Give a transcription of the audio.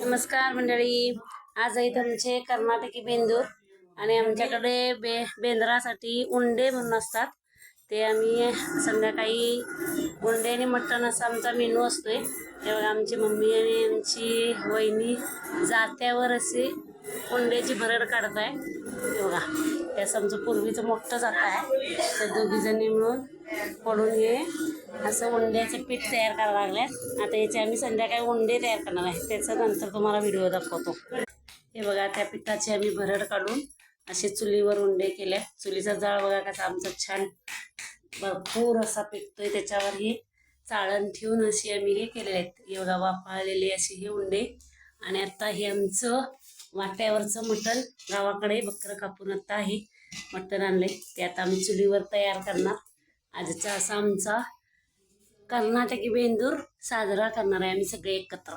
नमस्कार मंडळी, आज आहेत आमचे कर्नाटकी बेंदूर आणि आमच्याकडे बेंद्रासाठी उंडे म्हणून असतात ते आम्ही संध्याकाळी उंडे आणि मटण असा आमचा मेनू असतोय। तेव्हा आमची मम्मी आणि आमची वहिनी जात्यावर असे उंडेची भरड काढताय। बघा त्याचं आमचं पूर्वीचं मोठं जातं आहे, तर दोघी जणी मिळून पडून हे असं उंड्याचं पीठ तयार करायला लागल्यात। आता याचे आम्ही संध्याकाळी उंडे तयार करणार आहे, त्याचा नंतर तुम्हाला व्हिडिओ दाखवतो। हे बघा त्या पिठाची आम्ही भरड काढून असे चुलीवर उंडे केले। चुलीचा जाळ बघा कसा आमचा छान भरपूर असा पेटतोय, त्याच्यावर हे चाळण ठेवून अशी आम्ही हे केलेले आहेत। हे बघा वाफाळलेले असे हे उंडे। आणि आता हे आमचं वाट्यावरचं मटण, गावाकडे बकरं कापून आता हे मटण आणले, ते आता आम्ही चुलीवर तयार करणार। आजचा असा आमचा कर्नाटकी बेंदूर साजरा करणार आहे आम्ही सगळे एकत्र।